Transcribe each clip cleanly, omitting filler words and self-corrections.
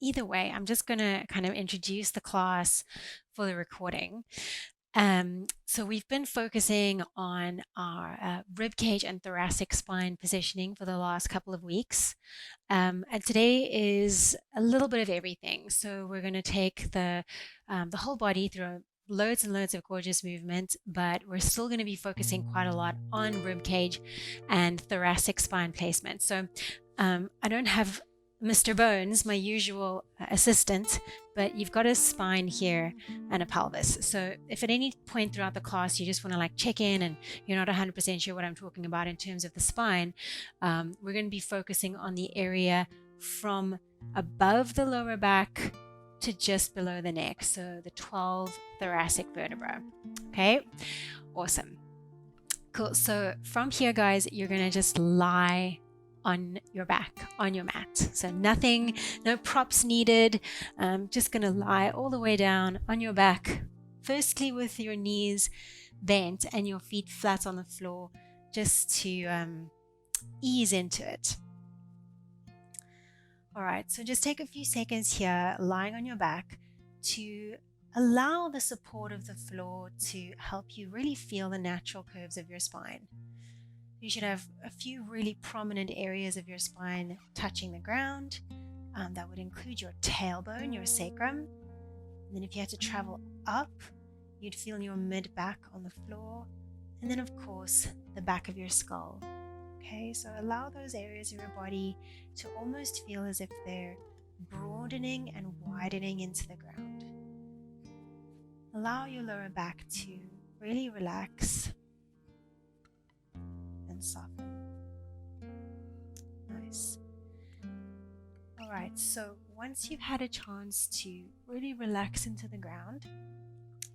either way, I'm just going to kind of introduce the class for the recording. So we've been focusing on our rib cage and thoracic spine positioning for the last couple of weeks. And today is a little bit of everything. So we're going to take the whole body through loads and loads of gorgeous movement, but we're still going to be focusing quite a lot on rib cage and thoracic spine placement. So I don't have Mr. Bones, my usual assistant, but you've got a spine here and a pelvis. So if at any point throughout the class you just want to like check in and you're not 100% sure what I'm talking about in terms of the spine, we're going to be focusing on the area from above the lower back to just below the neck. So the 12 thoracic vertebra. Okay, awesome. Cool. So from here, guys, you're going to just lie on your back, on your mat. So nothing, no props needed. Just going to lie all the way down on your back, firstly with your knees bent and your feet flat on the floor, just to ease into it. All right, so just take a few seconds here, lying on your back, to allow the support of the floor to help you really feel the natural curves of your spine. You should have a few really prominent areas of your spine touching the ground. That would include your tailbone, your sacrum. And then if you had to travel up, you'd feel your mid-back on the floor. And then, of course, the back of your skull. Okay, so allow those areas of your body to almost feel as if they're broadening and widening into the ground. Allow your lower back to really relax and soften. Nice. All right, so once you've had a chance to really relax into the ground,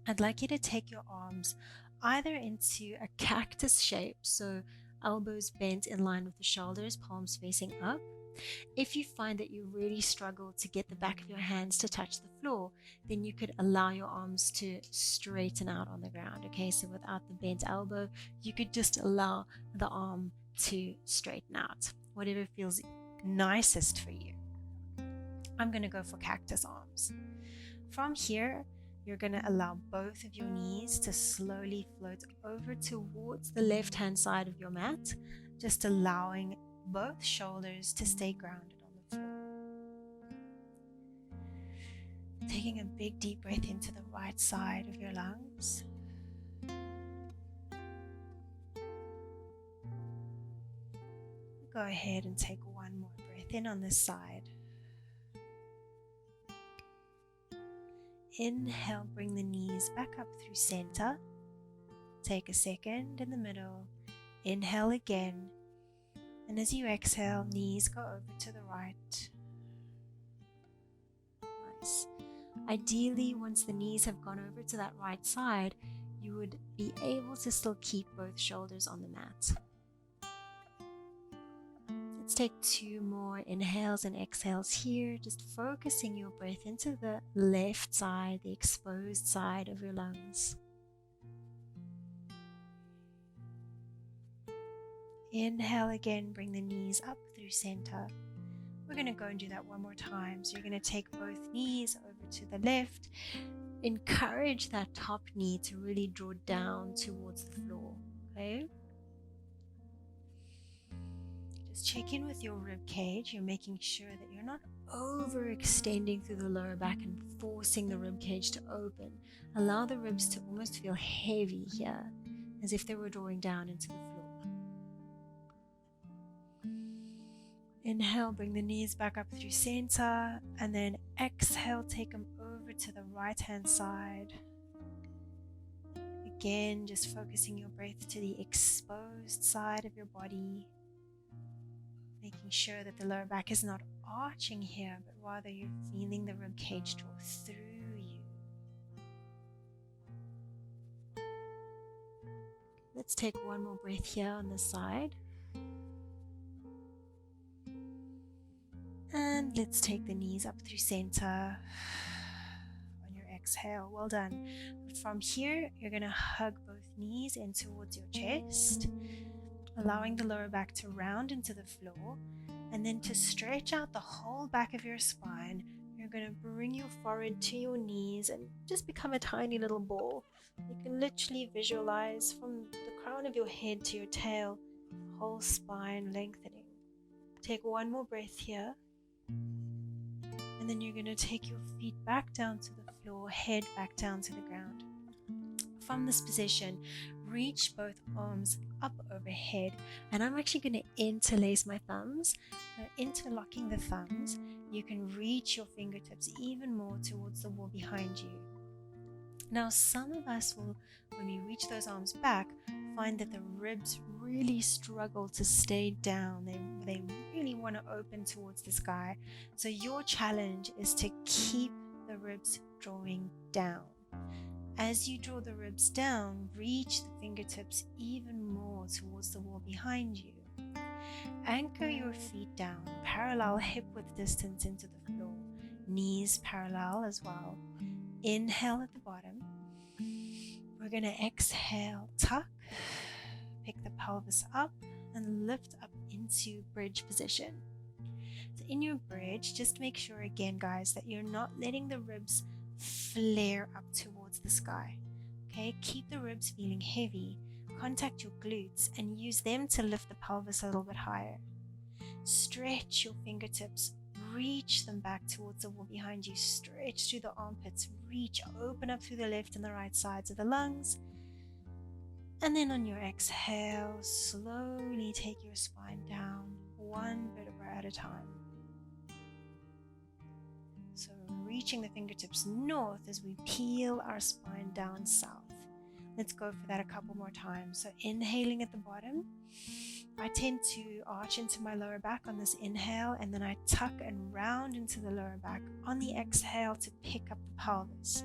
I'd like you to take your arms either into a cactus shape, so elbows bent in line with the shoulders, palms facing up. If you find that you really struggle to get the back of your hands to touch the floor, then you could allow your arms to straighten out on the ground. Okay, so without the bent elbow, you could just allow the arm to straighten out, whatever feels nicest for you. I'm going to go for cactus arms. From here, you're going to allow both of your knees to slowly float over towards the left-hand side of your mat, just allowing both shoulders to stay grounded on the floor. Taking a big deep breath into the right side of your lungs. Go ahead and take one more breath in on this side. Inhale, bring the knees back up through center. Take a second in the middle. Inhale again. And as you exhale, knees go over to the right. Nice. Ideally, once the knees have gone over to that right side, you would be able to still keep both shoulders on the mat. Let's take 2 more inhales and exhales here, just focusing your breath into the left side, the exposed side of your lungs. Inhale again, bring the knees up through center. We're going to go and do that one more time. So you're going to take both knees over to the left. Encourage that top knee to really draw down towards the floor, okay? Just check in with your rib cage. You're making sure that you're not overextending through the lower back and forcing the rib cage to open. Allow the ribs to almost feel heavy here, as if they were drawing down into the floor. Inhale, bring the knees back up through center, and then exhale, take them over to the right-hand side. Again, just focusing your breath to the exposed side of your body, making sure that the lower back is not arching here, but rather you're feeling the rib cage draw through you. Let's take one more breath here on this side. And let's take the knees up through center on your exhale. Well done. From here, you're going to hug both knees in towards your chest, allowing the lower back to round into the floor. And then to stretch out the whole back of your spine, you're going to bring your forehead to your knees and just become a tiny little ball. You can literally visualize from the crown of your head to your tail, the whole spine lengthening. Take one more breath here. And then you're going to take your feet back down to the floor, head back down to the ground. From this position, reach both arms up overhead, and I'm actually going to interlace my thumbs. Interlocking the thumbs, you can reach your fingertips even more towards the wall behind you. Now, some of us will, when we reach those arms back, find that the ribs really struggle to stay down. They really want to open towards the sky. So your challenge is to keep the ribs drawing down. As you draw the ribs down, reach the fingertips even more towards the wall behind you. Anchor your feet down, parallel hip-width distance into the floor, knees parallel as well. Inhale at the bottom. We're going to exhale, tuck, pick the pelvis up, and lift up into bridge position. So in your bridge, just make sure again, guys, that you're not letting the ribs flare up towards the sky. Okay, keep the ribs feeling heavy. Contact your glutes and use them to lift the pelvis a little bit higher. Stretch your fingertips. Reach them back towards the wall behind you. Stretch through the armpits. Reach, open up through the left and the right sides of the lungs. And then on your exhale, slowly take your spine down, one vertebra at a time. So reaching the fingertips north as we peel our spine down south. Let's go for that a couple more times. So inhaling at the bottom. I tend to arch into my lower back on this inhale, and then I tuck and round into the lower back on the exhale to pick up the pelvis.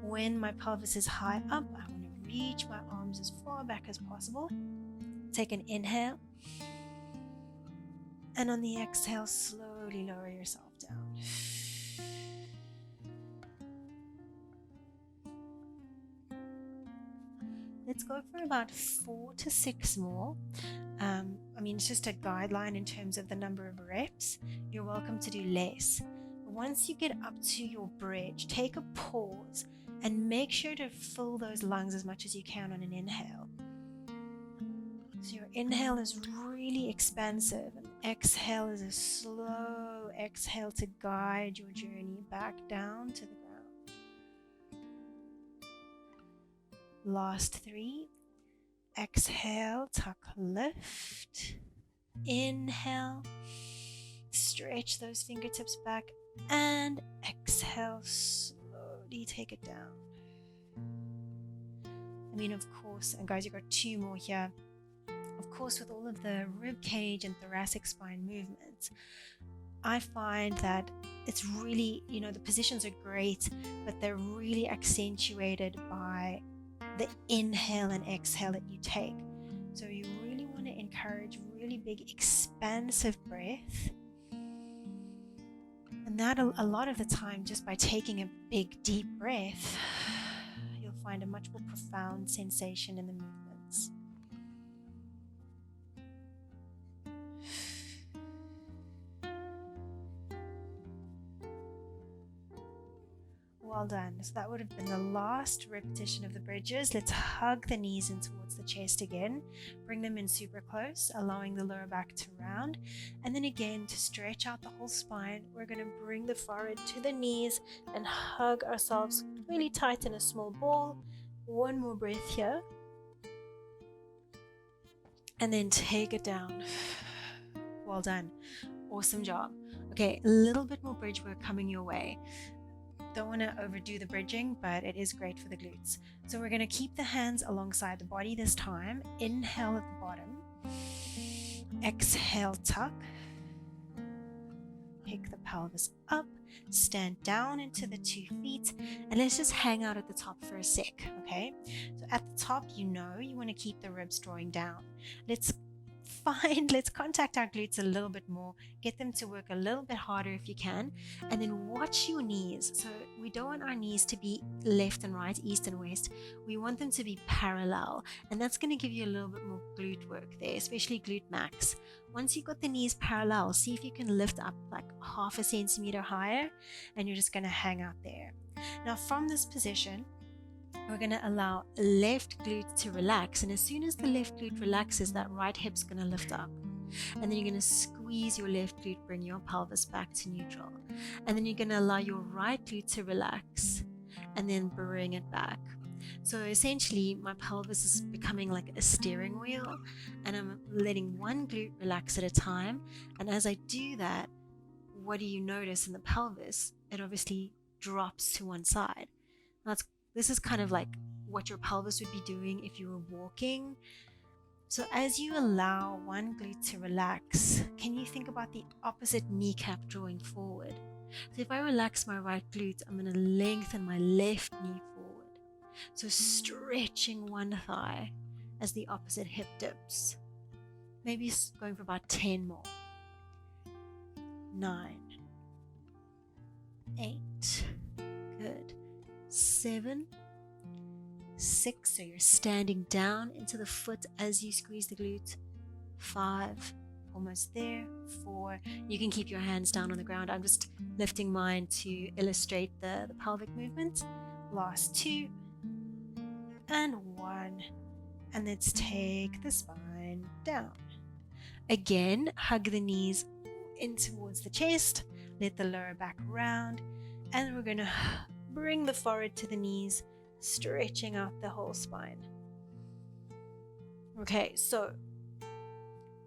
When my pelvis is high up, I want to reach my arms as far back as possible. Take an inhale, and on the exhale, slowly lower yourself down. Let's go for about 4 to 6 more. It's just a guideline in terms of the number of reps. You're welcome to do less. Once you get up to your bridge, take a pause and make sure to fill those lungs as much as you can on an inhale. So your inhale is really expansive, and exhale is a slow exhale to guide your journey back down to the ground. Last 3. Exhale, tuck, lift. Inhale, stretch those fingertips back, and exhale, slowly take it down. Of course, and guys, you've got 2 more here. Of course, with all of the rib cage and thoracic spine movements, I find that it's really, the positions are great, but they're really accentuated by the inhale and exhale that you take. So you really want to encourage really big expansive breath, and that a lot of the time, just by taking a big deep breath, you'll find a much more profound sensation in the movements. Well done. So that would have been the last repetition of the bridges. Let's hug the knees in towards the chest again. Bring them in super close, allowing the lower back to round. And then again, to stretch out the whole spine, we're going to bring the forehead to the knees and hug ourselves really tight in a small ball. One more breath here. And then take it down. Well done. Awesome job. Okay, a little bit more bridge work coming your way. Don't want to overdo the bridging, but it is great for the glutes. So we're going to keep the hands alongside the body this time. Inhale at the bottom. Exhale, tuck. Pick the pelvis up. Stand down into the 2 feet. And let's just hang out at the top for a sec, okay? So at the top, you want to keep the ribs drawing down. Let's let's contact our glutes a little bit more, get them to work a little bit harder if you can, and then watch your knees. So we don't want our knees to be left and right, east and west. We want them to be parallel, and that's going to give you a little bit more glute work there, especially glute max. Once you've got the knees parallel, see if you can lift up like 0.5 centimeter higher, and you're just going to hang out there. Now from this position, we're going to allow left glute to relax, and as soon as the left glute relaxes, that right hip's going to lift up, and then you're going to squeeze your left glute, bring your pelvis back to neutral, and then you're going to allow your right glute to relax and then bring it back. So essentially my pelvis is becoming like a steering wheel, and I'm letting one glute relax at a time, and as I do that, what do you notice in the pelvis? It obviously drops to one side. This is kind of like what your pelvis would be doing if you were walking. So as you allow one glute to relax, can you think about the opposite kneecap drawing forward? So if I relax my right glute, I'm going to lengthen my left knee forward. So stretching one thigh as the opposite hip dips. Maybe going for about 10 more. 9, 8, good. 7, 6, so you're standing down into the foot as you squeeze the glute. 5, almost there. 4, you can keep your hands down on the ground. I'm just lifting mine to illustrate the pelvic movement. Last 2, and 1, and let's take the spine down. Again, hug the knees in towards the chest, let the lower back round, and we're going to bring the forehead to the knees, stretching out the whole spine. Okay, so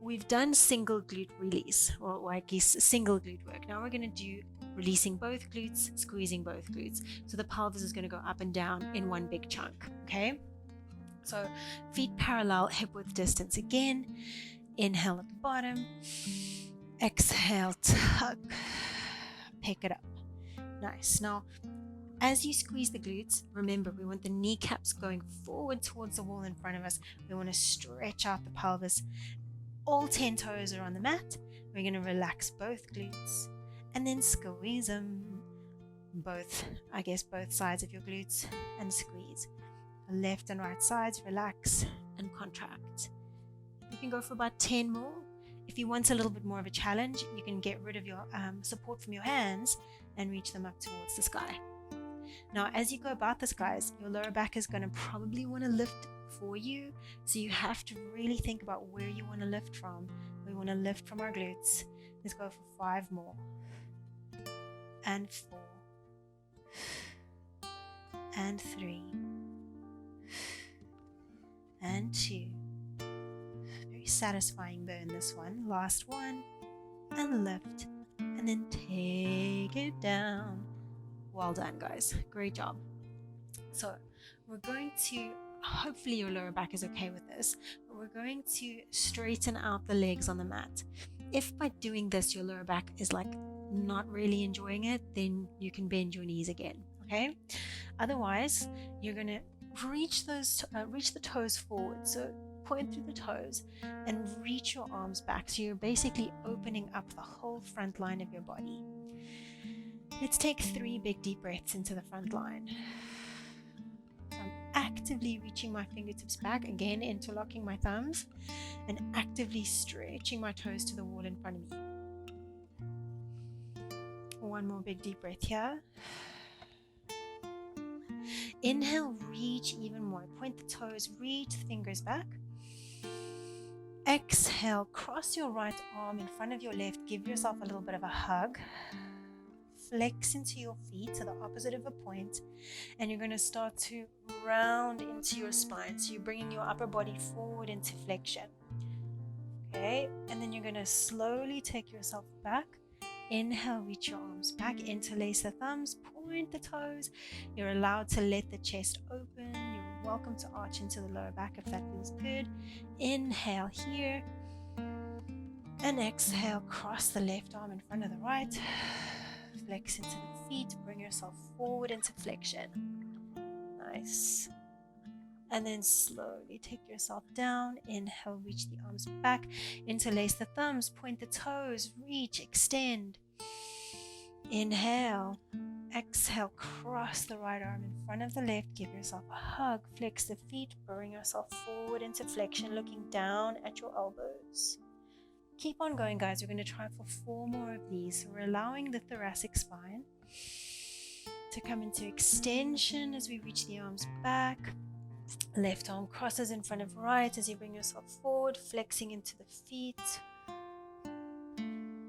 we've done single glute release, or I guess single glute work. Now we're going to do releasing both glutes, squeezing both glutes. So the pelvis is going to go up and down in one big chunk, okay? So feet parallel, hip width distance again. Inhale at the bottom, exhale, tuck, pick it up. Nice. Now, as you squeeze the glutes, remember we want the kneecaps going forward towards the wall in front of us. We want to stretch out the pelvis. All 10 toes are on the mat. We're going to relax both glutes and then squeeze them. Both sides of your glutes, and squeeze. Left and right sides, relax and contract. You can go for about 10 more. If you want a little bit more of a challenge, you can get rid of your support from your hands and reach them up towards the sky. Now, as you go about this, guys, your lower back is going to probably want to lift for you. So you have to really think about where you want to lift from. We want to lift from our glutes. Let's go for 5 more. And 4. And 3. And 2. Very satisfying burn, this one. Last one. And lift. And then take it down. Well done, guys. Great job. So we're going to, hopefully your lower back is okay with this, but we're going to straighten out the legs on the mat. If by doing this your lower back is like not really enjoying it, then you can bend your knees again, okay? Otherwise, you're going to reach the toes forward. So point through the toes and reach your arms back. So you're basically opening up the whole front line of your body. Let's take 3 big deep breaths into the front line. So I'm actively reaching my fingertips back, again interlocking my thumbs, and actively stretching my toes to the wall in front of me. 1 more big deep breath here. Inhale, reach even more. Point the toes, reach the fingers back. Exhale, cross your right arm in front of your left. Give yourself a little bit of a hug. Flex into your feet to the opposite of a point, and you're going to start to round into your spine. So you're bringing your upper body forward into flexion. Okay, and then you're going to slowly take yourself back. Inhale, reach your arms back, interlace the thumbs, point the toes. You're allowed to let the chest open. You're welcome to arch into the lower back if that feels good. Inhale here, and exhale, cross the left arm in front of the right. Flex into the feet, bring yourself forward into flexion. Nice. and then slowly take yourself down. Inhale, reach the arms back, interlace the thumbs, point the toes, reach, extend. Inhale, exhale, cross the right arm in front of the left, give yourself a hug, flex the feet, bring yourself forward into flexion, looking down at your elbows. Keep on going, guys. We're going to try for 4 more of these. So we're allowing the thoracic spine to come into extension as we reach the arms back. Left arm crosses in front of right as you bring yourself forward, flexing into the feet.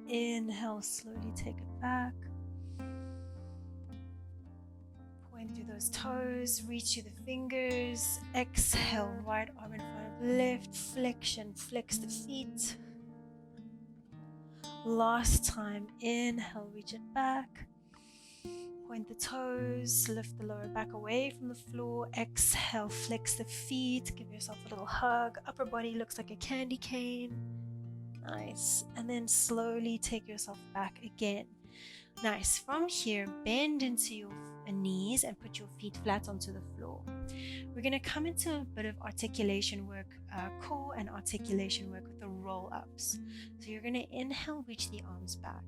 Inhale, slowly take it back. Point through those toes, reach through the fingers. Exhale, right arm in front of left, flexion, flex the feet. Last time, inhale, reach it back. Point the toes, lift the lower back away from the floor. Exhale, flex the feet, give yourself a little hug. Upper body looks like a candy cane. Nice. And then slowly take yourself back again. Nice. From here, bend into your knees and put your feet flat onto the floor. We're going to come into a bit of articulation work, core and articulation work with the roll-ups. So you're going to inhale, reach the arms back.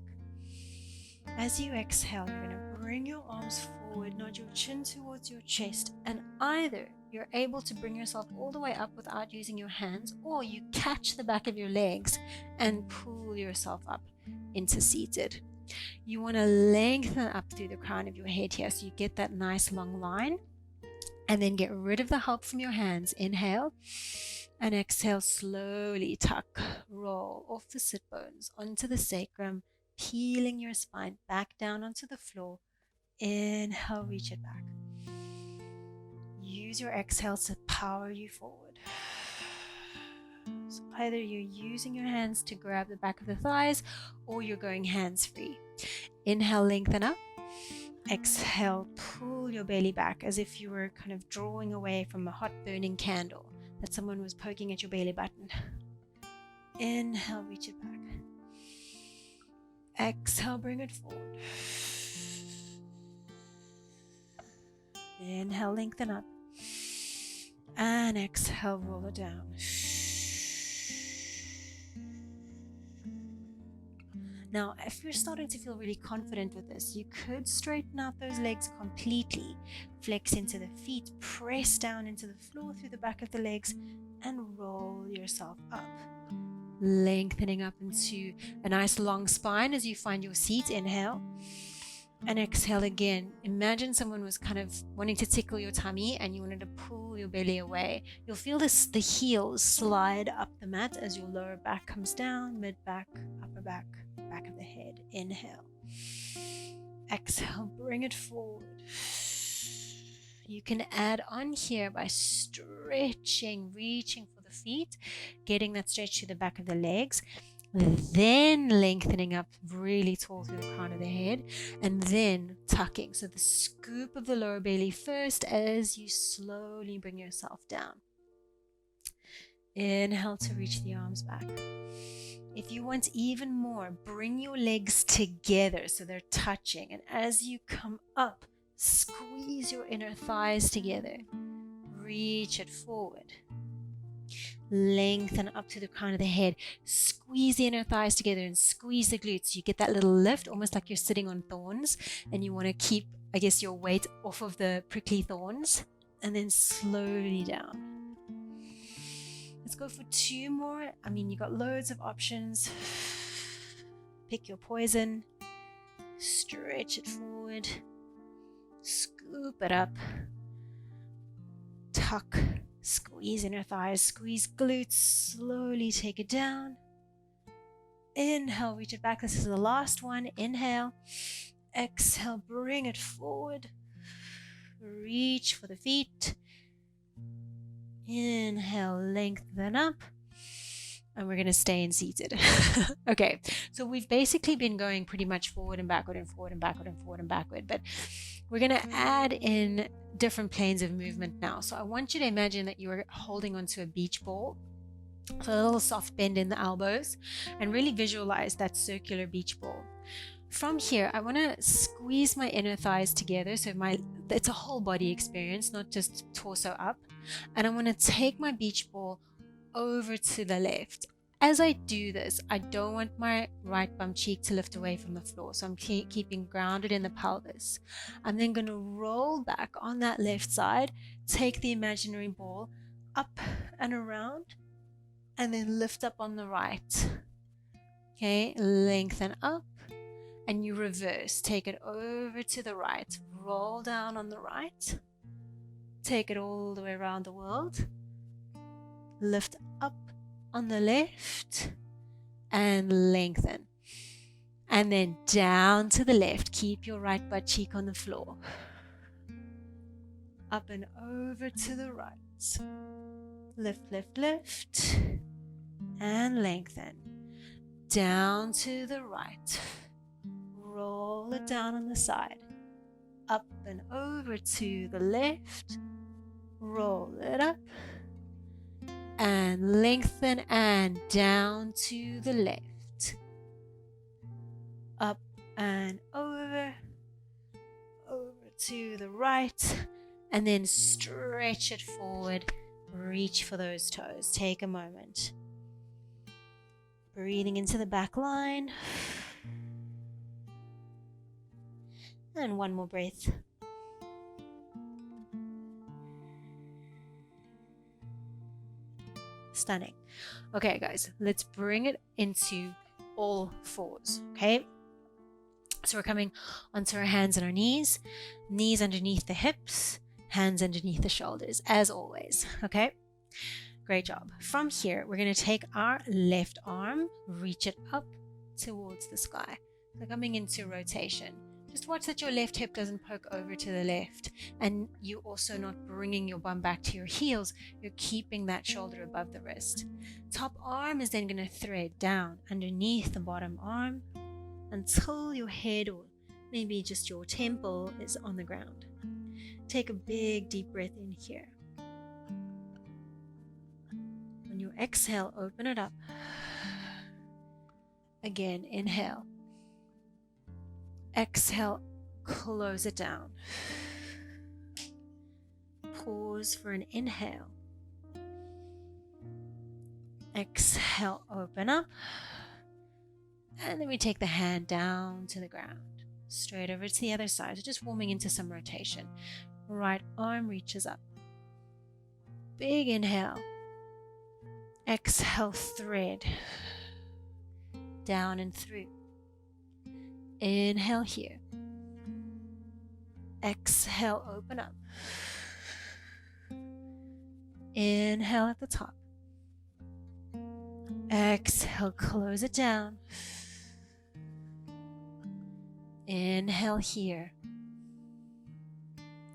As you exhale, you're going to bring your arms forward, nod your chin towards your chest, and either you're able to bring yourself all the way up without using your hands, or you catch the back of your legs and pull yourself up into seated. You want to lengthen up through the crown of your head here so you get that nice long line, and then get rid of the help from your hands. Inhale and exhale, slowly tuck, roll off the sit bones onto the sacrum, peeling your spine back down onto the floor. Inhale, reach it back. Use your exhales to power you forward. So either you're using your hands to grab the back of the thighs or you're going hands free. Inhale, lengthen up. Exhale, pull your belly back as if you were kind of drawing away from a hot burning candle that someone was poking at your belly button. Inhale, reach it back. Exhale, bring it forward. Inhale, lengthen up. And exhale, roll it down. Now, if you're starting to feel really confident with this, you could straighten out those legs completely. Flex into the feet, press down into the floor through the back of the legs, and roll yourself up. Lengthening up into a nice long spine as you find your seat. Inhale and exhale again. Imagine someone was kind of wanting to tickle your tummy and you wanted to pull your belly away. You'll feel the heels slide up the mat as your lower back comes down, mid back, upper back, back of the head. Inhale. Exhale, bring it forward. You can add on here by stretching, reaching for the feet, getting that stretch to the back of the legs, then lengthening up really tall through the crown of the head, and then tucking. So the scoop of the lower belly first as you slowly bring yourself down. Inhale to reach the arms back. If you want even more, bring your legs together so they're touching, and as you come up, squeeze your inner thighs together. Reach it forward. Lengthen up to the crown of the head. Squeeze the inner thighs together and squeeze the glutes. You get that little lift, almost like you're sitting on thorns, and you want to keep, your weight off of the prickly thorns, and then slowly down. Let's go for 2 more. You got loads of options. Pick your poison. Stretch it forward. Scoop it up. Tuck. Squeeze inner thighs. Squeeze glutes. Slowly take it down. Inhale, reach it back. This is the last one. Inhale. Exhale, bring it forward. Reach for the feet. Inhale, lengthen up. And we're going to stay in seated. Okay, so we've basically been going pretty much forward and backward and forward and backward and forward and backward, but we're going to add in different planes of movement now. So I want you to imagine that you are holding onto a beach ball. So a little soft bend in the elbows, and really visualize that circular beach ball. From here, I want to squeeze my inner thighs together. So it's a whole body experience, not just torso up. And I'm going to take my beach ball over to the left. As I do this, I don't want my right bum cheek to lift away from the floor, so I'm keeping grounded in the pelvis. I'm then going to roll back on that left side, take the imaginary ball up and around, and then lift up on the right. Okay, lengthen up, and you reverse. Take it over to the right, roll down on the right, take it all the way around the world, lift up on the left, and lengthen. And then down to the left. Keep your right butt cheek on the floor. Up and over to the right. Lift, lift, lift. And lengthen. Down to the right. Roll it down on the side. Up and over to the left. Roll it up. And lengthen and down to the left. Up and over to the right, and then stretch it forward. Reach for those toes. Take a moment. Breathing into the back line. And one more breath. Stunning. Okay, guys, let's bring it into all fours, okay? So we're coming onto our hands and our knees underneath the hips, hands underneath the shoulders, as always, okay? Great job. From here, we're going to take our left arm, reach it up towards the sky. So coming into rotation. Just watch that your left hip doesn't poke over to the left, and you're also not bringing your bum back to your heels. You're keeping that shoulder above the wrist. Top arm is then going to thread down underneath the bottom arm until your head or maybe just your temple is on the ground. Take a big deep breath in here. On your exhale, open it up. Again, inhale. Exhale, close it down. Pause for an inhale. Exhale, open up. And then we take the hand down to the ground, straight over to the other side. So just warming into some rotation. Right arm reaches up. Big inhale. Exhale, thread. Down and through. Inhale here. Exhale, open up. Inhale at the top. Exhale, close it down. Inhale here.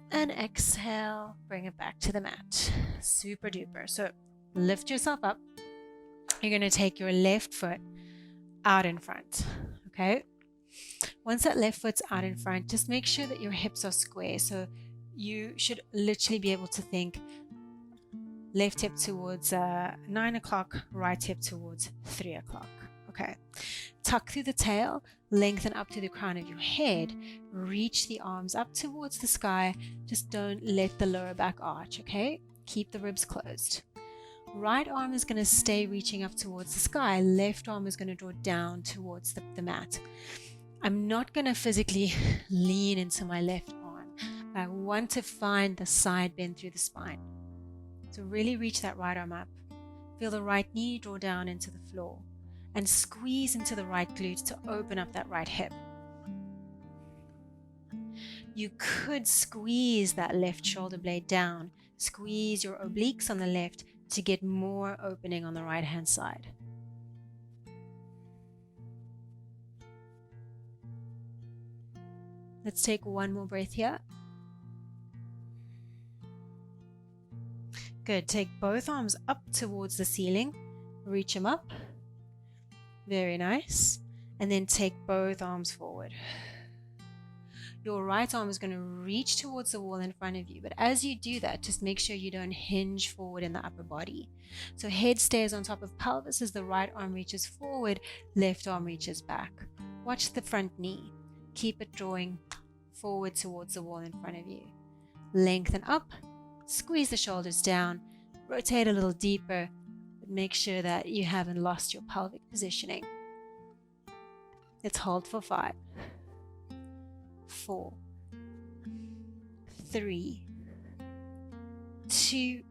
And exhale, bring it back to the mat. Super duper. So lift yourself up. You're going to take your left foot out in front. Okay? Once that left foot's out in front, just make sure that your hips are square. So you should literally be able to think left hip towards 9 o'clock, right hip towards 3 o'clock. Okay. Tuck through the tail, lengthen up to the crown of your head, reach the arms up towards the sky. Just don't let the lower back arch, okay? Keep the ribs closed. Right arm is going to stay reaching up towards the sky. Left arm is going to draw down towards the mat. I'm not going to physically lean into my left arm. I want to find the side bend through the spine. So really reach that right arm up. Feel the right knee draw down into the floor and squeeze into the right glute to open up that right hip. You could squeeze that left shoulder blade down, squeeze your obliques on the left to get more opening on the right hand side. Let's take one more breath here. Good. Take both arms up towards the ceiling. Reach them up. Very nice. And then take both arms forward. Your right arm is going to reach towards the wall in front of you. But as you do that, just make sure you don't hinge forward in the upper body. So head stays on top of pelvis as the right arm reaches forward, left arm reaches back. Watch the front knee. Keep it drawing forward towards the wall in front of you. Lengthen up Squeeze the shoulders down, rotate a little deeper, but make sure that you haven't lost your pelvic positioning. Let's hold for 5, 4, 3, 2,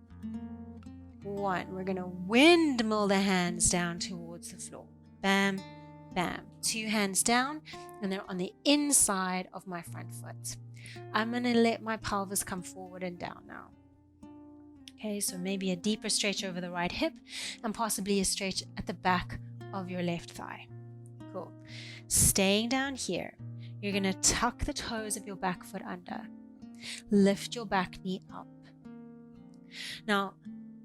1. We're going to windmill the hands down towards the floor. Bam, bam. 2 hands down, and they're on the inside of my front foot. I'm going to let my pelvis come forward and down now. Okay, so maybe a deeper stretch over the right hip and possibly a stretch at the back of your left thigh. Cool. Staying down here, you're going to tuck the toes of your back foot under. Lift your back knee up. Now,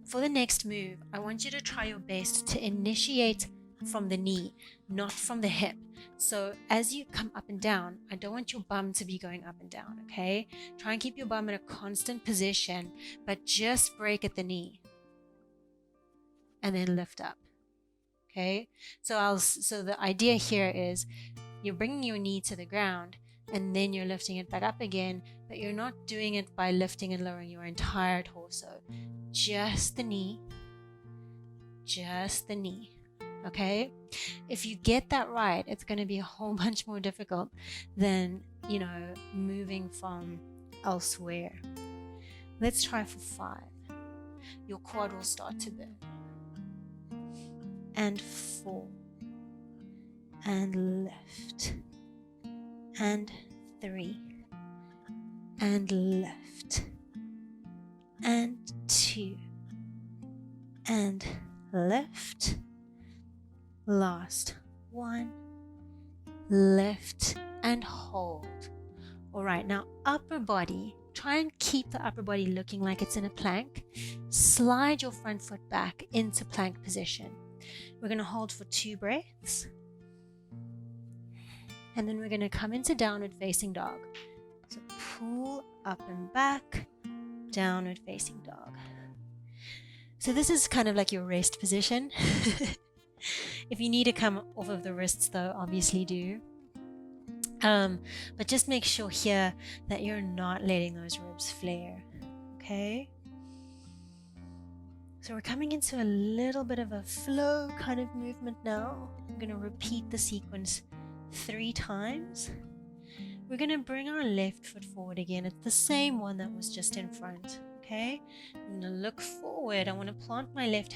for the next move, I want you to try your best to initiate from the knee, not from the hip. So as you come up and down, I don't want your bum to be going up and down, okay? Try and keep your bum in a constant position, but just break at the knee. And then lift up, okay? So the idea here is you're bringing your knee to the ground, and then you're lifting it back up again, but you're not doing it by lifting and lowering your entire torso. Just the knee, okay? If you get that right, it's going to be a whole bunch more difficult than, moving from elsewhere. Let's try for 5. Your quad will start to burn. And 4. And lift. And 3. And lift. And 2. And lift. Last 1. Lift and hold. All right, now upper body. Try and keep the upper body looking like it's in a plank. Slide your front foot back into plank position. We're going to hold for 2 breaths. And then we're going to come into downward facing dog. So pull up and back, downward facing dog. So this is kind of like your rest position. If you need to come off of the wrists though, obviously do. But just make sure here that you're not letting those ribs flare, okay? So we're coming into a little bit of a flow kind of movement now. I'm going to repeat the sequence 3 times. We're going to bring our left foot forward again. It's the same one that was just in front, okay? I'm going to look forward. I want to plant my left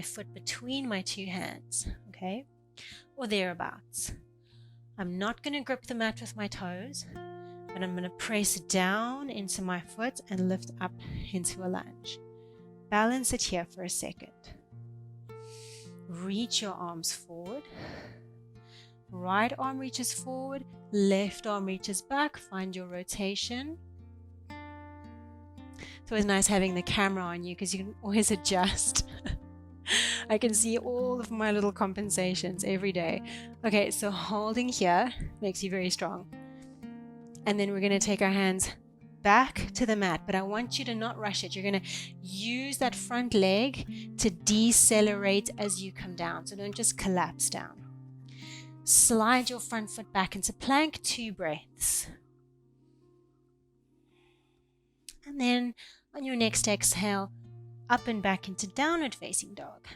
foot between my 2 hands, okay? Or thereabouts. I'm not going to grip the mat with my toes, but I'm going to press down into my foot and lift up into a lunge. Balance it here for a second. Reach your arms forward. Right arm reaches forward, left arm reaches back. Find your rotation. It's always nice having the camera on you because you can always adjust. I can see all of my little compensations every day. Okay, so holding here makes you very strong. And then we're going to take our hands back to the mat, but I want you to not rush it. You're going to use that front leg to decelerate as you come down. So don't just collapse down. Slide your front foot back into plank, 2 breaths. And then on your next exhale, up and back into downward facing dog.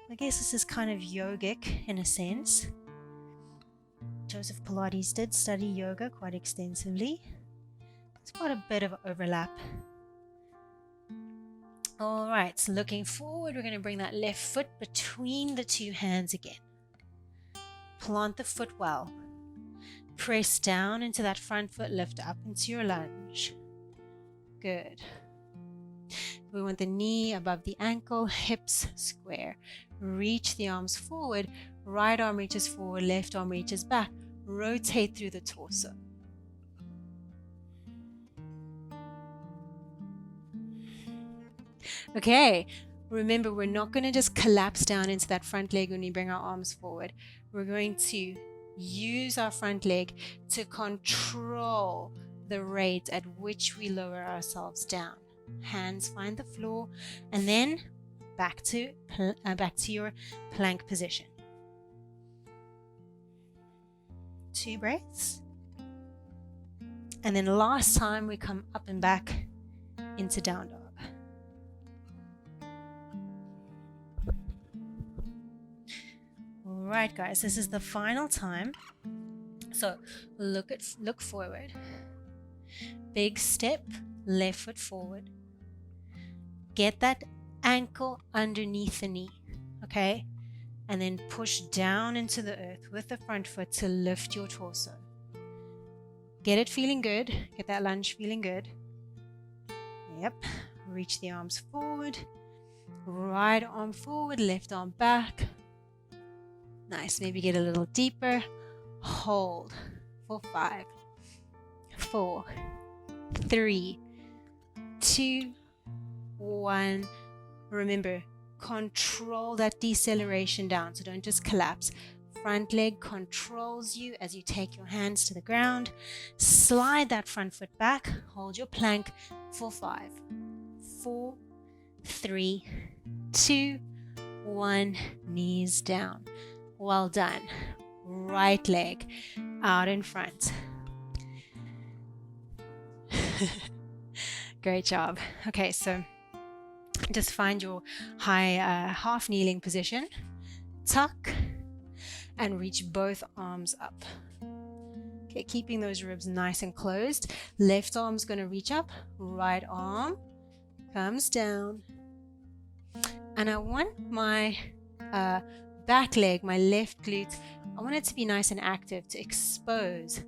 I guess this is kind of yogic in a sense. Joseph Pilates did study yoga quite extensively. There's quite a bit of overlap. All right, so looking forward, we're going to bring that left foot between the 2 hands again. Plant the foot well. Press down into that front foot, lift up into your lunge. Good. We want the knee above the ankle, hips square. Reach the arms forward. Right arm reaches forward, left arm reaches back. Rotate through the torso. Okay, remember we're not going to just collapse down into that front leg when we bring our arms forward. We're going to use our front leg to control the rate at which we lower ourselves down. Hands find the floor, and then back to your plank position. 2 breaths. And then last time we come up and back into down dog. All right, guys, this is the final time. So look forward. Big step, left foot forward. Get that ankle underneath the knee, okay? And then push down into the earth with the front foot to lift your torso. Get it feeling good. Get that lunge feeling good. Yep. Reach the arms forward. Right arm forward, left arm back. Nice. Maybe get a little deeper. Hold for 5, 4, 3, 2, 1. Remember, control that deceleration down. So don't just collapse. Front leg controls you as you take your hands to the ground. Slide that front foot back. Hold your plank for 5, 4, 3, 2, 1. Knees down. Well done. Right leg out in front. Great job. Okay, so just find your high half kneeling position. Tuck and reach both arms up. Okay, keeping those ribs nice and closed. Left arm's going to reach up. Right arm comes down. And I want my back leg, my left glute, I want it to be nice and active to expose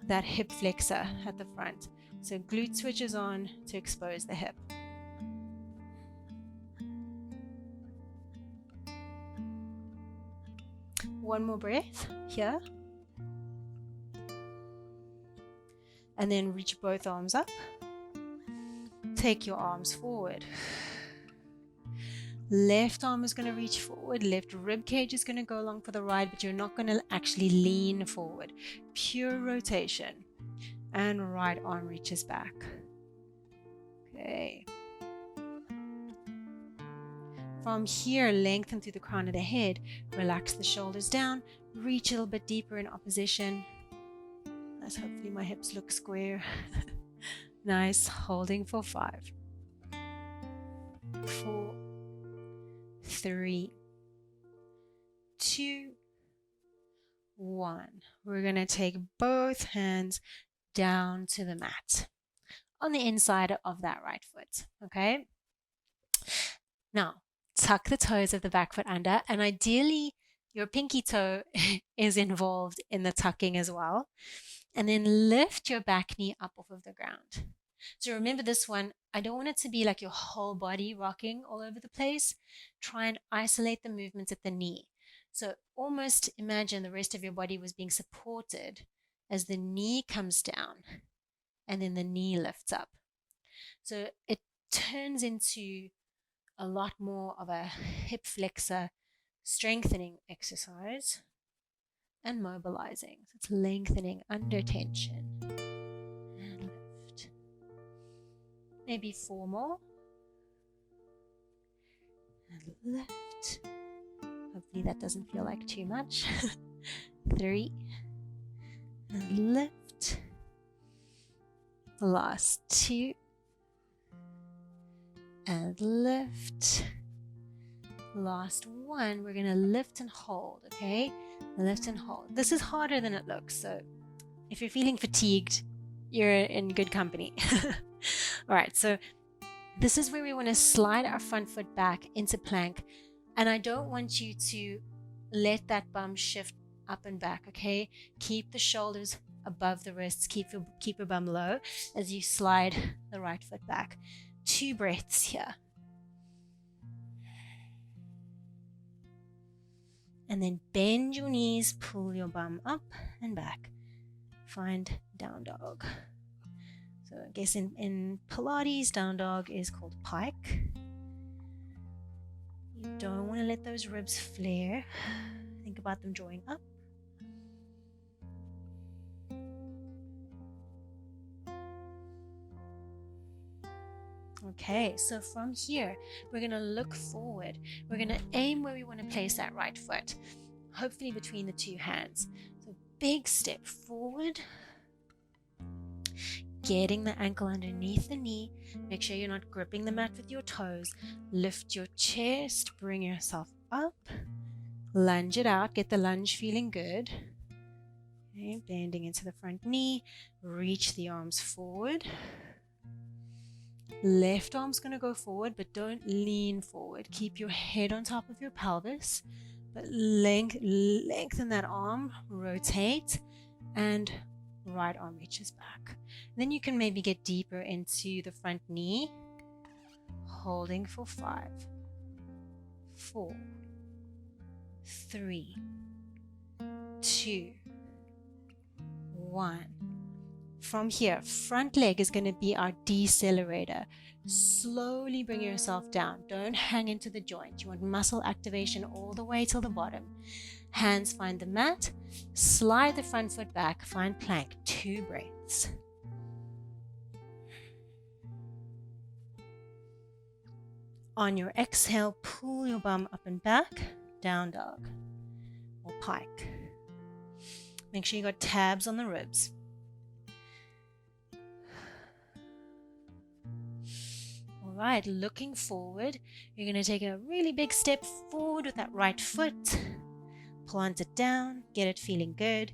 that hip flexor at the front. So glute switches on to expose the hip. One more breath here. And then reach both arms up. Take your arms forward. Left arm is going to reach forward. Left rib cage is going to go along for the ride, but you're not going to actually lean forward. Pure rotation. And right arm reaches back. Okay. From here, lengthen through the crown of the head. Relax the shoulders down. Reach a little bit deeper in opposition. Nice. Hopefully my hips look square. Nice. Holding for 5, 4, 3, 2, 1. We're going to take both hands down to the mat on the inside of that right foot. Okay. Now, tuck the toes of the back foot under, and ideally your pinky toe is involved in the tucking as well. And then lift your back knee up off of the ground. So remember this one, I don't want it to be like your whole body rocking all over the place. Try and isolate the movements at the knee. So almost imagine the rest of your body was being supported as the knee comes down and then the knee lifts up. So it turns into a lot more of a hip flexor strengthening exercise and mobilizing. So it's lengthening under tension. And lift. Maybe 4 more. And lift. Hopefully that doesn't feel like too much. 3. And lift. Last 2. And lift. Last 1. We're going to lift and hold, okay? Lift and hold. This is harder than it looks, so if you're feeling fatigued, you're in good company. All right, so this is where we want to slide our front foot back into plank, and I don't want you to let that bum shift up and back, okay? Keep the shoulders above the wrists, keep your bum low as you slide the right foot back. 2 breaths here. And then bend your knees, pull your bum up and back. Find down dog. So I guess in Pilates, down dog is called pike. You don't want to let those ribs flare. Think about them drawing up. Okay, so from here, we're going to look forward. We're going to aim where we want to place that right foot, hopefully between the 2 hands. So big step forward. getting the ankle underneath the knee. Make sure you're not gripping the mat with your toes. Lift your chest, bring yourself up, lunge it out, get the lunge feeling good. Okay, bending into the front knee, reach the arms forward. Left arm's going to go forward, but don't lean forward. Keep your head on top of your pelvis, but lengthen that arm, rotate, and right arm reaches back. Then you can maybe get deeper into the front knee, holding for 5, 4, 3, 2, 1. From here, front leg is going to be our decelerator. Slowly bring yourself down. Don't hang into the joint. You want muscle activation all the way till the bottom. Hands find the mat. Slide the front foot back. Find plank. 2 breaths. On your exhale, pull your bum up and back. Down dog or pike. Make sure you got tabs on the ribs. All right, looking forward, you're going to take a really big step forward with that right foot. Plant it down, get it feeling good,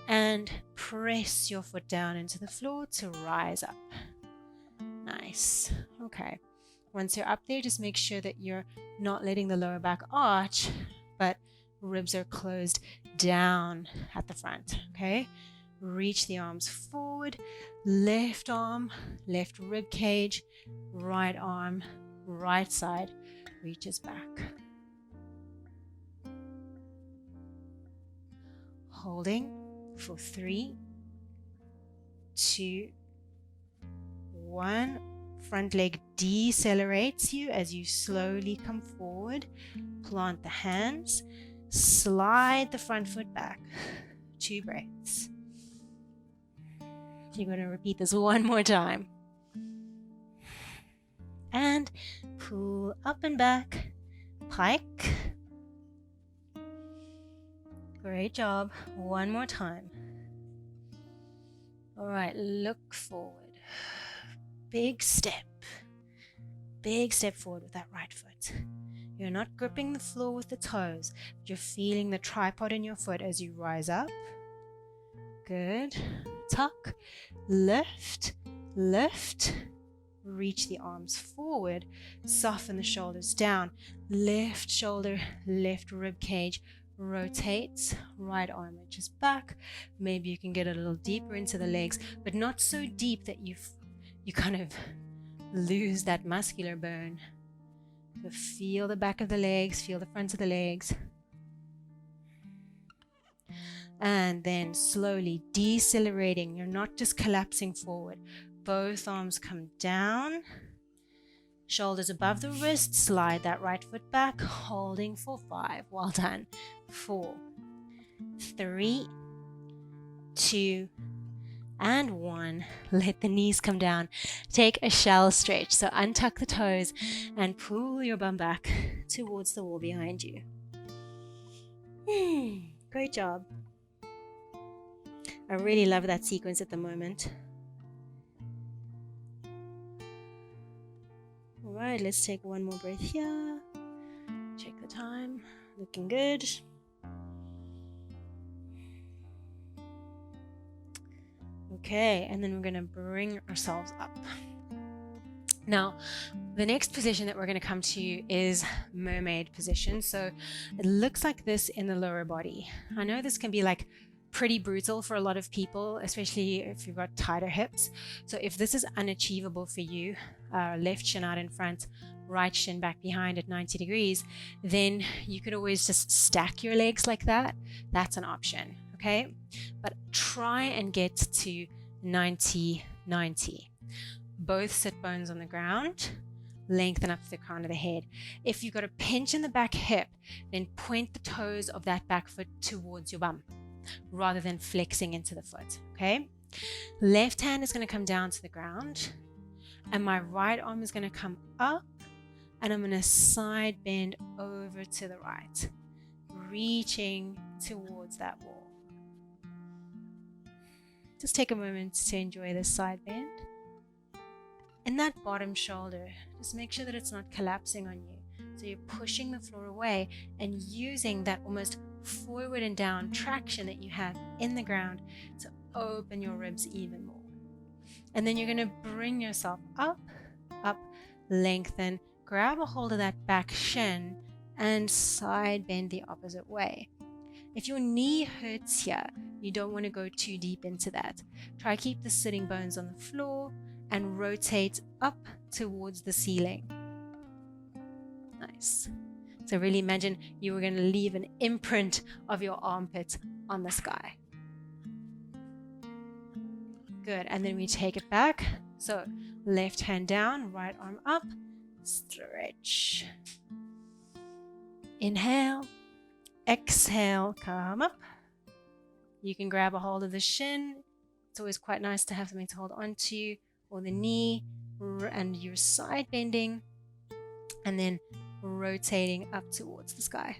and press your foot down into the floor to rise up. Nice. Okay. Once you're up there, just make sure that you're not letting the lower back arch, but ribs are closed down at the front. Okay. Reach the arms forward, left arm, left rib cage, right arm, right side reaches back. Holding for 3, 2, 1. Front leg decelerates you as you slowly come forward. Plant the hands, slide the front foot back. 2 breaths. You're going to repeat this one more time. And pull up and back, pike. Great job. One more time. All right, look forward. Big step forward with that right foot. You're not gripping the floor with the toes, but you're feeling the tripod in your foot as you rise up. Good. Tuck, lift, reach the arms forward, soften the shoulders down, left shoulder, left rib cage, rotates, right arm reaches back. Maybe you can get a little deeper into the legs, but not so deep that you kind of lose that muscular burn. So feel the back of the legs, feel the front of the legs. And then slowly decelerating. You're not just collapsing forward. Both arms come down. Shoulders above the wrist. Slide that right foot back. Holding for 5. Well done. 4, 3, 2, and 1. Let the knees come down. Take a shell stretch. So untuck the toes and pull your bum back towards the wall behind you. Great job. I really love that sequence at the moment. All right, let's take one more breath here. Check the time. Looking good. Okay, and then we're going to bring ourselves up. Now, the next position that we're going to come to is mermaid position. So it looks like this in the lower body. I know this can be like pretty brutal for a lot of people, especially if you've got tighter hips. So if this is unachievable for you, left shin out in front, right shin back behind at 90 degrees, then you could always just stack your legs like that. That's an option, okay? But try and get to 90-90. Both sit bones on the ground, lengthen up to the crown of the head. If you've got a pinch in the back hip, then point the toes of that back foot towards your bum rather than flexing into the foot, okay? Left hand is going to come down to the ground and my right arm is going to come up and I'm going to side bend over to the right, reaching towards that wall. Just take a moment to enjoy this side bend. And that bottom shoulder, just make sure that it's not collapsing on you. So you're pushing the floor away and using that almost forward and down traction that you have in the ground to open your ribs even more. And then you're going to bring yourself up, lengthen, grab a hold of that back shin and side bend the opposite way. If your knee hurts here, you don't want to go too deep into that. Try keep the sitting bones on the floor and rotate up towards the ceiling. Nice. So really imagine you were going to leave an imprint of your armpit on the sky. Good. And then we take it back. So left hand down, right arm up, stretch. Inhale, exhale, come up. You can grab a hold of the shin. It's always quite nice to have something to hold onto, or the knee, and you're side bending and then rotating up towards the sky.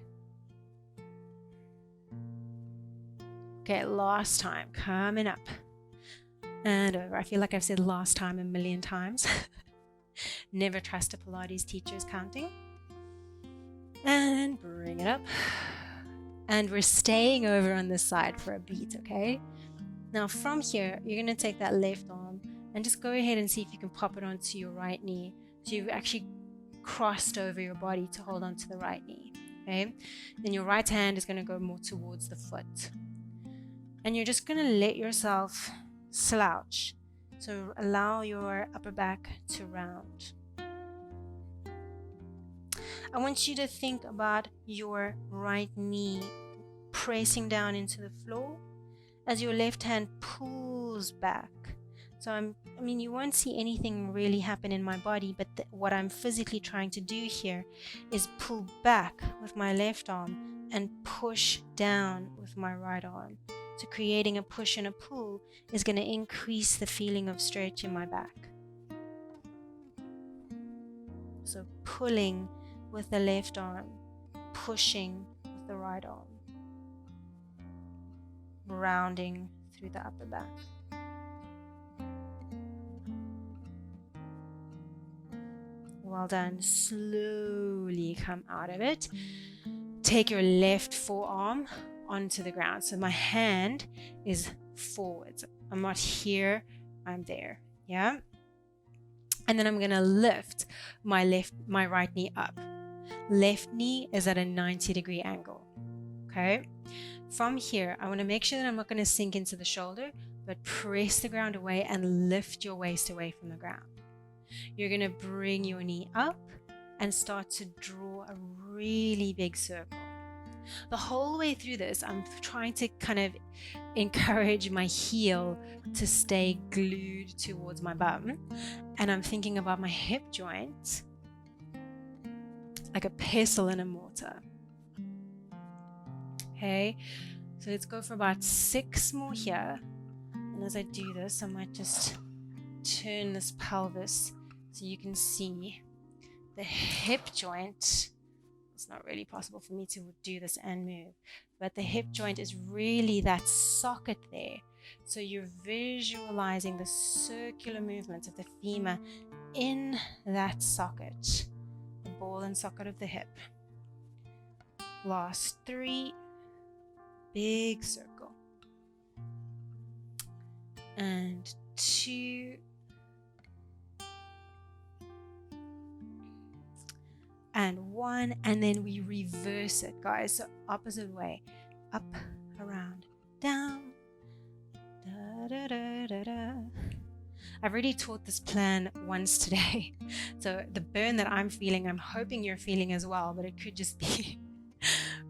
Okay, last time, coming up and over. I feel like I've said last time a million times. Never trust a Pilates teacher's counting. And bring it up. And we're staying over on this side for a beat, okay? Now from here, you're going to take that left arm and just go ahead and see if you can pop it onto your right knee. So you've actually crossed over your body to hold onto the right knee, okay? Then your right hand is going to go more towards the foot. And you're just going to let yourself slouch. So allow your upper back to round. I want you to think about your right knee pressing down into the floor as your left hand pulls back. So you won't see anything really happen in my body, but what I'm physically trying to do here is pull back with my left arm and push down with my right arm. So creating a push and a pull is going to increase the feeling of stretch in my back. So pulling with the left arm, pushing with the right arm, rounding through the upper back. Well done. Slowly come out of it. Take your left forearm onto the ground. So my hand is forwards. I'm not here, I'm there. Yeah? And then I'm going to lift my right knee up. Left knee is at a 90-degree angle. Okay? From here, I want to make sure that I'm not going to sink into the shoulder, but press the ground away and lift your waist away from the ground. You're going to bring your knee up and start to draw a really big circle. The whole way through this, I'm trying to kind of encourage my heel to stay glued towards my bum. And I'm thinking about my hip joint like a pestle in a mortar. Okay, so let's go for about 6 more here. And as I do this, I might just turn this pelvis so you can see the hip joint. It's not really possible for me to do this and move, but the hip joint is really that socket there. So you're visualizing the circular movements of the femur in that socket, the ball and socket of the hip. Last 3, big circle. And 2, and 1, and then we reverse it, guys. So opposite way, up, around, down, da, da, da, da, da. I've already taught this plan once today. So the burn that I'm feeling, I'm hoping you're feeling as well, but it could just be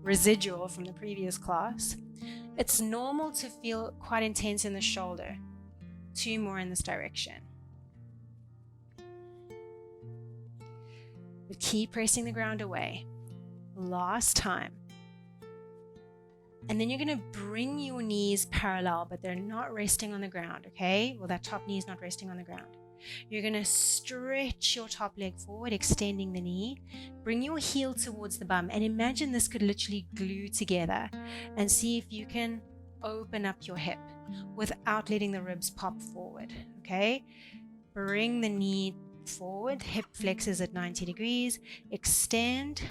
residual from the previous class. It's normal to feel quite intense in the shoulder. 2 more in this direction. But keep pressing the ground away. Last time. And then you're going to bring your knees parallel, but they're not resting on the ground, okay? Well, that top knee is not resting on the ground. You're going to stretch your top leg forward, extending the knee. Bring your heel towards the bum, and imagine this could literally glue together. And see if you can open up your hip without letting the ribs pop forward, okay? Bring the knee forward, hip flexors at 90 degrees, extend,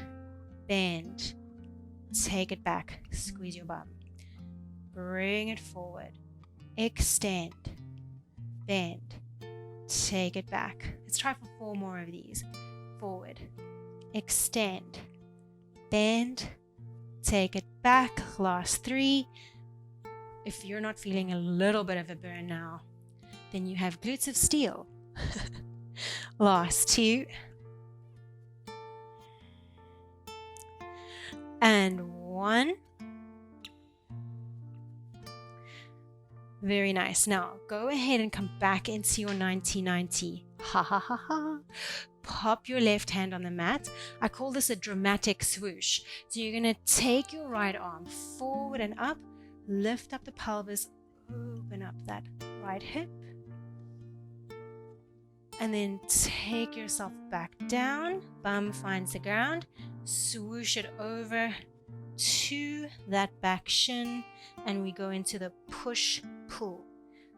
bend, take it back, squeeze your bum. Bring it forward, extend, bend, take it back. Let's try for 4 more of these. Forward, extend, bend, take it back. Last 3. If you're not feeling a little bit of a burn now, then you have glutes of steel. Last 2. And 1. Very nice. Now go ahead and come back into your 90-90. Ha ha ha ha. Pop your left hand on the mat. I call this a dramatic swoosh. So you're going to take your right arm forward and up, lift up the pelvis, open up that right hip, and then take yourself back down. Bum finds the ground. Swoosh it over to that back shin, and we go into the push-pull.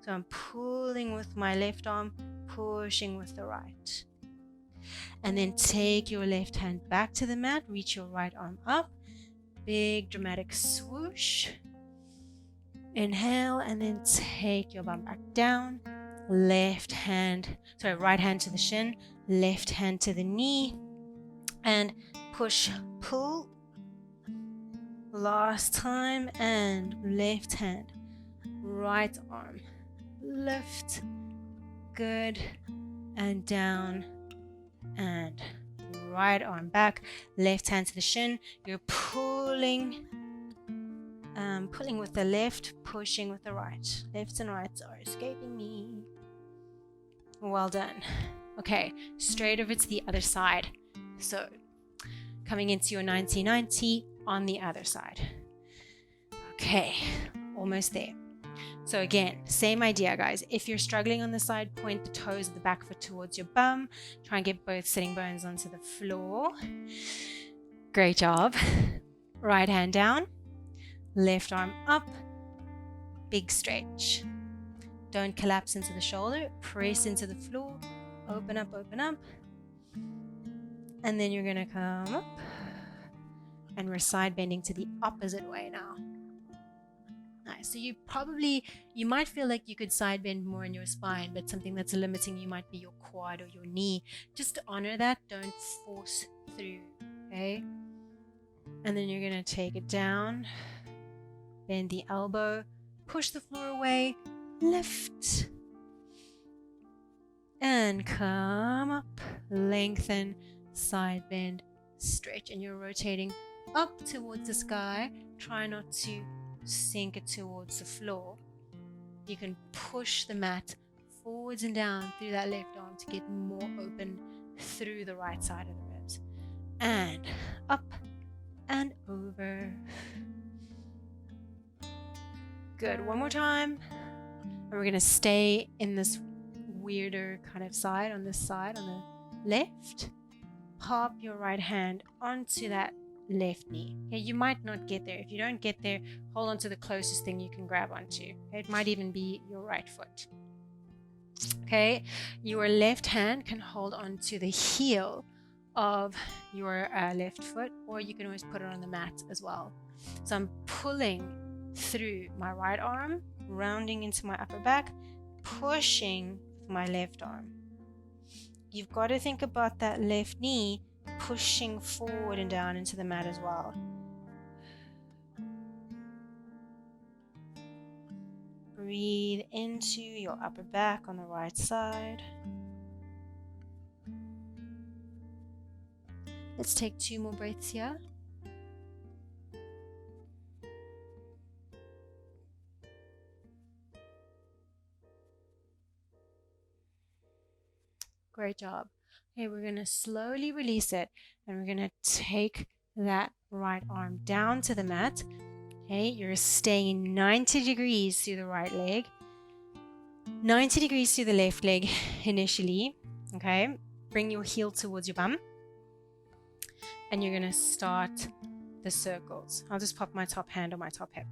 So I'm pulling with my left arm, pushing with the right. And then take your left hand back to the mat, reach your right arm up, big dramatic swoosh. Inhale, and then take your bum back down. Right hand to the shin, left hand to the knee, and push, pull. Last time, and left hand, right arm, lift, good, and down, and right arm back, left hand to the shin. You're pulling with the left, pushing with the right. Lefts and rights are escaping me. Well done. Okay, straight over to the other side. So coming into your 90-90 on the other side. Okay, almost there. So again, same idea, guys. If you're struggling on the side, point the toes of the back foot towards your bum. Try and get both sitting bones onto the floor. Great job. Right hand down, left arm up, big stretch. Don't collapse into the shoulder, press into the floor, open up, and then you're gonna come up, and we're side bending to the opposite way now. Nice. So you might feel like you could side bend more in your spine, but something that's limiting you might be your quad or your knee. Just honor that, don't force through, okay? And then you're gonna take it down, bend the elbow, push the floor away, lift, and come up, lengthen, side bend, stretch, and you're rotating up towards the sky. Try not to sink it towards the floor. You can push the mat forwards and down through that left arm to get more open through the right side of the ribs. And up and over. Good. One more time. And we're going to stay in this weirder kind of side, on this side, on the left. Pop your right hand onto that left knee. Okay, you might not get there. If you don't get there, hold on to the closest thing you can grab onto. Okay, it might even be your right foot. Okay, your left hand can hold on to the heel of your left foot, or you can always put it on the mat as well. So I'm pulling through my right arm, rounding into my upper back, pushing with my left arm. You've got to think about that left knee pushing forward and down into the mat as well. Breathe into your upper back on the right side. Let's take 2 more breaths here. Great job. Okay, we're going to slowly release it, and we're going to take that right arm down to the mat. Okay, you're staying 90 degrees through the right leg, 90 degrees through the left leg initially. Okay, bring your heel towards your bum, and you're going to start the circles. I'll just pop my top hand on my top hip.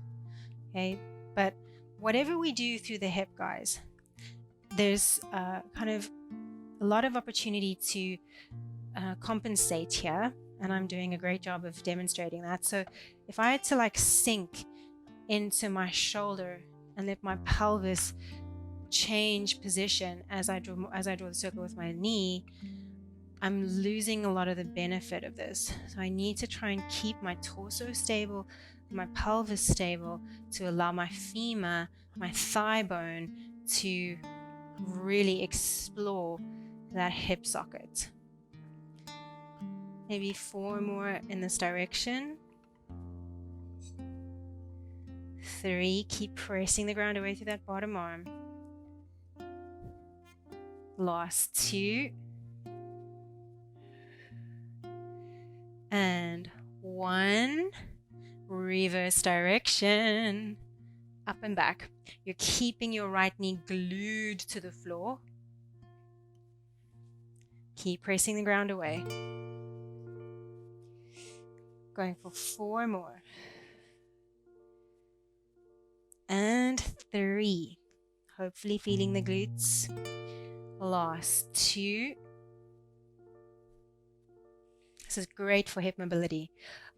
Okay, But whatever we do through the hip, guys, there's kind of a lot of opportunity to compensate here, and I'm doing a great job of demonstrating that. So if I had to like sink into my shoulder and let my pelvis change position as I draw the circle with my knee, I'm losing a lot of the benefit of this. So I need to try and keep my torso stable, my pelvis stable, to allow my femur, my thigh bone, to really explore that hip socket. Maybe 4 more in this direction. 3, keep pressing the ground away through that bottom arm. Last 2. And 1. Reverse direction. Up and back. You're keeping your right knee glued to the floor. Keep pressing the ground away. Going for 4 more. And 3. Hopefully feeling the glutes. Last 2. This is great for hip mobility.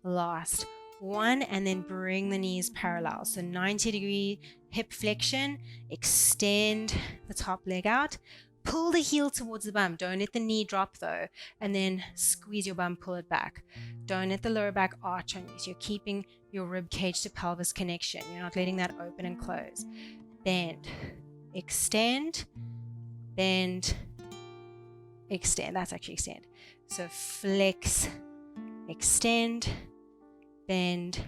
Last 1, and then bring the knees parallel. So 90-degree hip flexion, extend the top leg out, pull the heel towards the bum. Don't let the knee drop though, and then squeeze your bum, pull it back. Don't let the lower back arch on you. So you're keeping your rib cage to pelvis connection. You're not letting that open and close. Bend, extend, bend, extend. That's actually extend. So flex, extend, bend,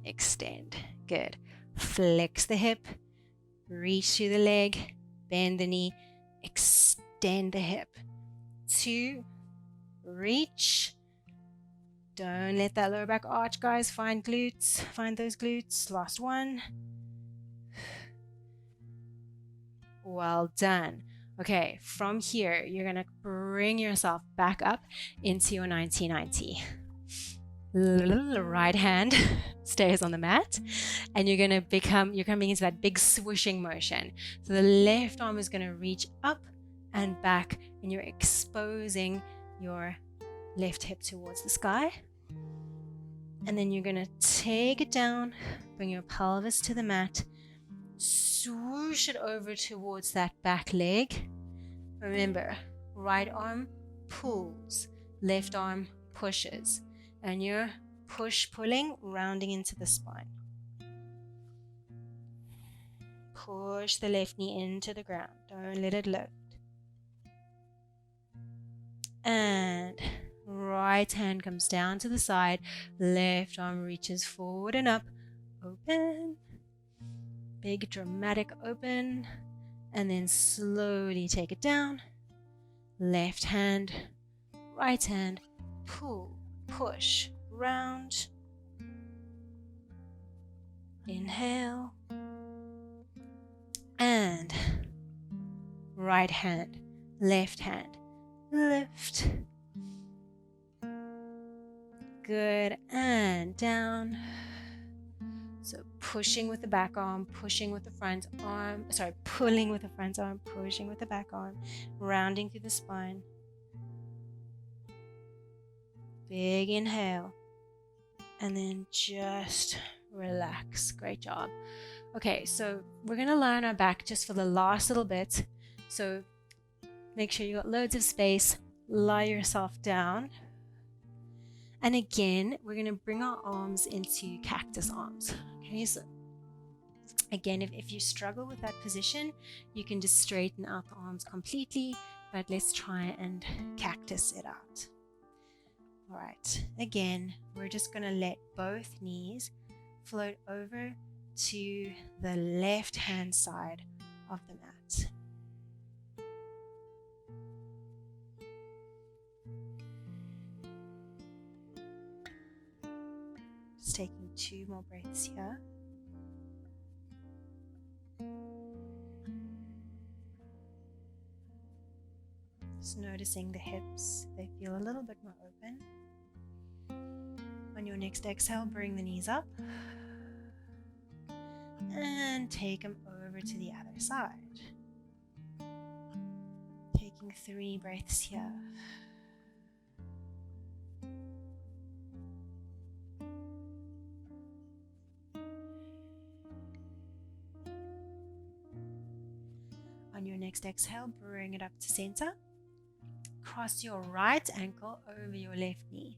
extend. Good. Flex the hip, reach through the leg, bend the knee, extend the hip. 2, reach. Don't let that lower back arch, guys. Find glutes. Find those glutes. Last 1. Well done. Okay, from here, you're going to bring yourself back up into your 90-90. Right hand stays on the mat, and you're coming into that big swooshing motion. So the left arm is going to reach up and back, and you're exposing your left hip towards the sky. And then you're going to take it down, bring your pelvis to the mat, swoosh it over towards that back leg. Remember, right arm pulls, left arm pushes, and you're pulling, rounding into the spine. Push the left knee into the ground. Don't let it lift. And right hand comes down to the side, left arm reaches forward and up, open. Big dramatic open, and then slowly take it down. Left hand, right hand, pull, push, round. Inhale. And right hand, left hand, lift. Good, and down. So pushing with the back arm, pushing with the front arm, pulling with the front arm, pushing with the back arm, rounding through the spine. Big inhale, and then just relax. Great job. Okay, so we're going to lie on our back just for the last little bit. So make sure you got loads of space. Lie yourself down. And again, we're going to bring our arms into cactus arms. Okay, so again, if you struggle with that position, you can just straighten out the arms completely, but let's try and cactus it out. All right, again, we're just going to let both knees float over to the left-hand side of the mat. Just taking 2 more breaths here. Just noticing the hips, they feel a little bit more open. On your next exhale, bring the knees up. And take them over to the other side. Taking 3 breaths here. On your next exhale, bring it up to center. Cross your right ankle over your left knee.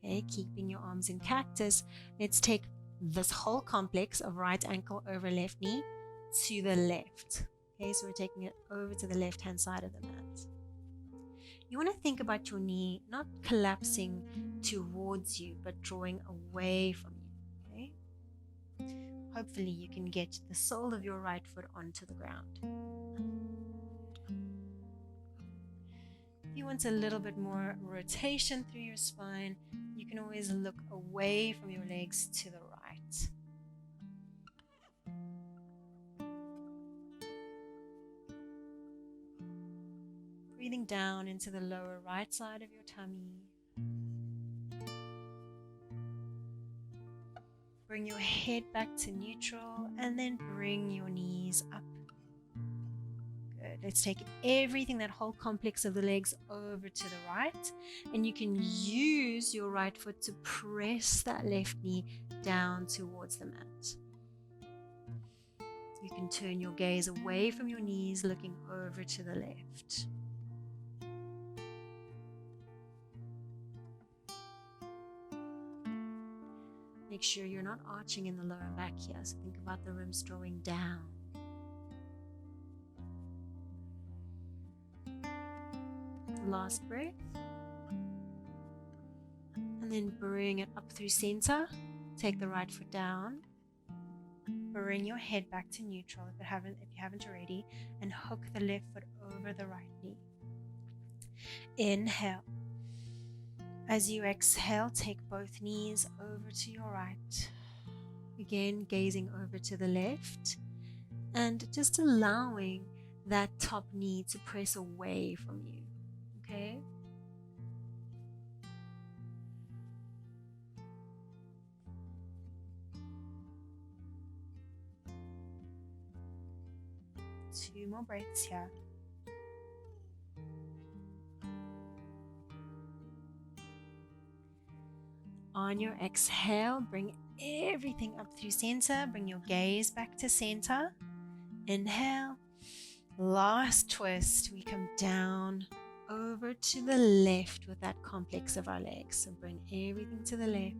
Okay, keeping your arms in cactus. Let's take this whole complex of right ankle over left knee to the left. Okay, so we're taking it over to the left-hand side of the mat. You want to think about your knee not collapsing towards you, but drawing away from you. Okay? Hopefully you can get the sole of your right foot onto the ground. If you want a little bit more rotation through your spine, you can always look away from your legs to the right. Breathing down into the lower right side of your tummy. Bring your head back to neutral and then bring your knees up. Good. Let's take everything, that whole complex of the legs, over to the right. And you can use your right foot to press that left knee down towards the mat. You can turn your gaze away from your knees, looking over to the left. Make sure you're not arching in the lower back here, so think about the ribs drawing down. Last breath. And then bring it up through center. Take the right foot down. Bring your head back to neutral if you haven't already, and hook the left foot over the right knee. Inhale. As you exhale, take both knees over to your right. Again, gazing over to the left and just allowing that top knee to press away from you. Okay? Two more breaths here. On your exhale, bring everything up through center. Bring your gaze back to center. Inhale. Last twist. We come down over to the left with that complex of our legs. So bring everything to the left.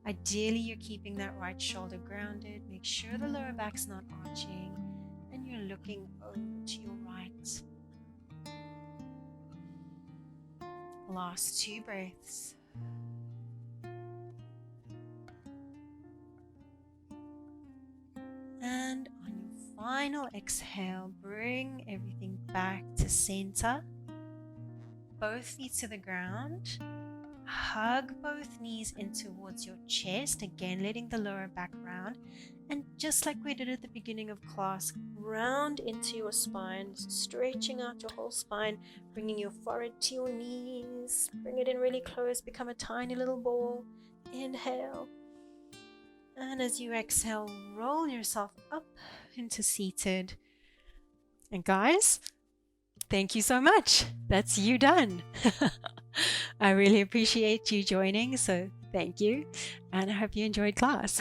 Ideally, you're keeping that right shoulder grounded. Make sure the lower back's not arching. And you're looking over to your right. Last 2 breaths. And on your final exhale, bring everything back to center. Both feet to the ground. Hug both knees in towards your chest, again letting the lower back round. And just like we did at the beginning of class, round into your spine, stretching out your whole spine, bringing your forehead to your knees. Bring it in really close, become a tiny little ball. Inhale. And as you exhale, roll yourself up into seated. And guys, thank you so much. That's you done. I really appreciate you joining, so thank you. And I hope you enjoyed class.